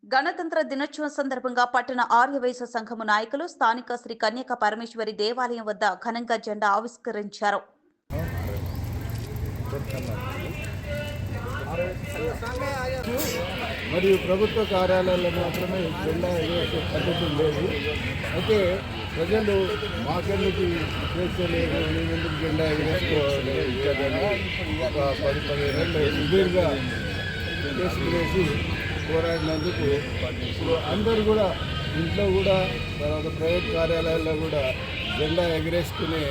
గణతంత్ర దినోత్సవం సందర్భంగా పట్టణ ఆర్యవైశ్య సంఘము నాయకులు స్థానిక శ్రీ కన్యక పరమేశ్వరి దేవాలయం వద్ద ఘనంగా జెండా ఆవిష్కరించారు. మరియు ప్రభుత్వ కార్యాలయాల్లో మాత్రమే జెండా ఎగరేసే పద్ధతి లేదు. అయితే ప్రజలు మాకెందుకు స్వేచ్ఛ లేదు, మేమెందుకు జెండా ఎగరేసుకోవాలి ఇచ్చారని ఒక 10-15 ఏళ్ళు సుదీర్ఘ కేసులు వేసి పోరాడినందుకు ఇప్పుడు అందరూ కూడా ఇంట్లో కూడా తర్వాత ప్రైవేట్ కార్యాలయాల్లో కూడా జెండా ఎగరేసుకునే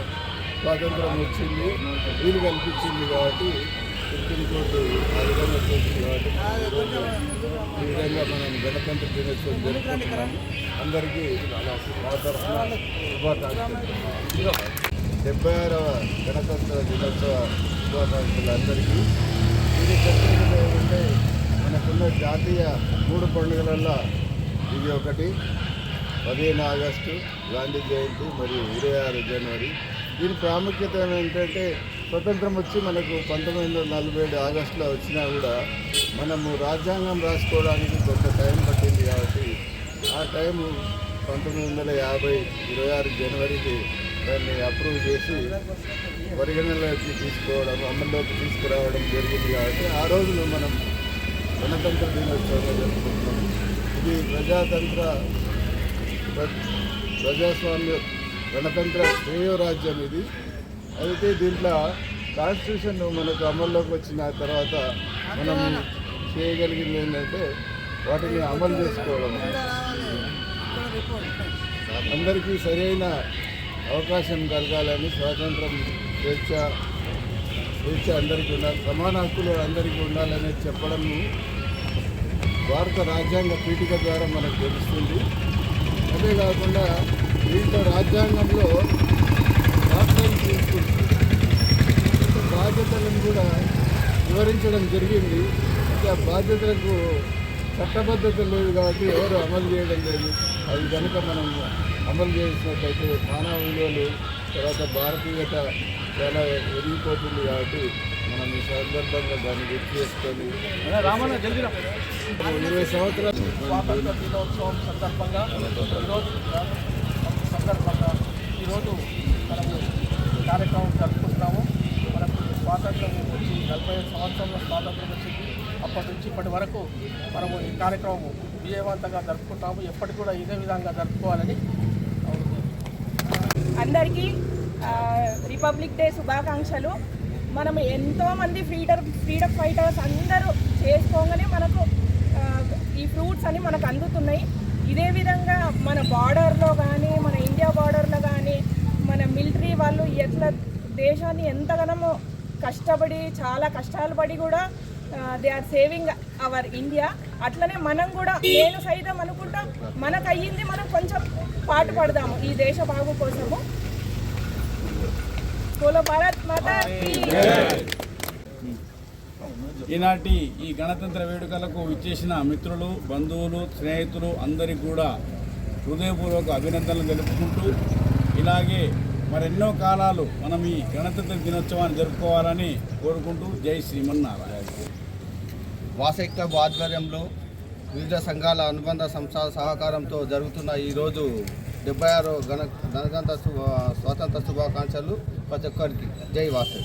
స్వాతంత్రం వచ్చింది, వీలు కల్పించింది. కాబట్టి సుప్రీంకోర్టు ఆ విధంగా చేసింది. కాబట్టి ఈ విధంగా మనం గణతంత్ర దినోత్సవం జరుపుకుంటున్నాము. అందరికీ మా తరఫున శుభాకాంక్షలు. 76వ గణతంత్ర దినోత్సవ శుభాకాంక్షలు అందరికీ. ఇది ప్రత్యేకత ఏమంటే మనకున్న జాతీయ 3 పండుగలలో ఇది ఒకటి. 15 ఆగస్టు గాంధీ జయంతి మరియు 26 జనవరి. దీని ప్రాముఖ్యత ఏంటంటే స్వతంత్రం వచ్చి మనకు 1947 ఆగస్టులో వచ్చినా కూడా మనము రాజ్యాంగం రాసుకోవడానికి కొంత టైం పట్టింది. కాబట్టి ఆ టైము 1950 26 జనవరికి దాన్ని అప్రూవ్ చేసి పరిగణనలోకి తీసుకోవడం, అమల్లోకి తీసుకురావడం జరిగింది. కాబట్టి ఆ రోజును మనం గణతంత్ర దినోత్సవంగా జరుపుకుంటున్నాం. ఇది ప్రజాస్వామ్య గణతంత్ర శ్రేయోరాజ్యం ఇది. అయితే దీంట్లో కాన్స్టిట్యూషన్ మనకు అమల్లోకి వచ్చిన తర్వాత మనం చేయగలిగింది ఏంటంటే వాటిని అమలు చేసుకోవడం. అందరికీ సరైన అవకాశం కలగాలని, స్వాతంత్రం స్వేచ్ఛ అందరికీ ఉండాలి, సమాన హక్కులు అందరికీ ఉండాలని చెప్పడం భారత రాజ్యాంగ పీఠిక ద్వారా మనకు తెలుస్తుంది. అంతేకాకుండా దీంట్లో రాజ్యాంగంలో రాష్ట్రాన్ని తీసుకుంటుంది బాధ్యతలను కూడా వివరించడం జరిగింది. ఆ బాధ్యతలకు చట్టబద్ధత లేదు కాబట్టి ఎవరు అమలు చేయడం లేదు. అది కనుక మనం అమలు చేసినట్లయితే మానవ విలువలు తర్వాత భారతీయత చాలా ఎదిగిపోతుంది. కాబట్టి మనం ఈ సందర్భంగా దాన్ని గుర్తు చేసుకొని 20 సంవత్సరాలు స్వాతంత్ర దినోత్సవం సందర్భంగా ఈరోజు మనము కార్యక్రమం జరుపుకుంటున్నాము. మనకు స్వాతంత్రం వచ్చి 45 సంవత్సరంలో స్వాతంత్రం వచ్చింది. అప్పటి నుంచి ఇప్పటి వరకు మనము ఈ కార్యక్రమం విజయవంతంగా జరుపుకుంటాము. ఎప్పటికి కూడా ఇదే విధంగా జరుపుకోవాలని అందరికీ రిపబ్లిక్ డే శుభాకాంక్షలు. మనం ఎంతోమంది ఫ్రీడమ్ ఫైటర్స్ అందరూ చేసుకోగానే మనకు ఈ ఫ్రూట్స్ అని మనకు అందుతున్నాయి. ఇదే విధంగా మన బార్డర్లో కానీ, మన ఇండియా బార్డర్లో కానీ మన మిలిటరీ వాళ్ళు ఎట్లా దేశాన్ని ఎంతగానో కష్టపడి చాలా కష్టాలు పడి కూడా they are saving our India. అట్లనే మనం కూడా నేను సైతం అనుకుంటాం మనకు అయ్యింది మనం కొంచెం పాటు పడదాము ఈ దేశ బాగు కోసము. బోలో భారత్ మాతా కీ జై. ఈనాటి ఈ గణతంత్ర వేడుకలకు విచ్చేసిన మిత్రులు, బంధువులు, స్నేహితులు అందరికీ కూడా హృదయపూర్వక అభినందనలు తెలుపుకుంటూ ఇలాగే మరెన్నో కాలాలు మనం ఈ గణతంత్ర దినోత్సవాన్ని జరుపుకోవాలని కోరుకుంటూ జై శ్రీమన్నారాయణ. వాసవి క్లబ్ ఆధ్వర్యంలో వివిధ సంఘాల అనుబంధ సంస్థల సహకారంతో జరుగుతున్న ఈరోజు 76వ గణతంత్ర స్వాతంత్ర శుభాకాంక్షలు ప్రతి ఒక్కరికి. జై వాసవి.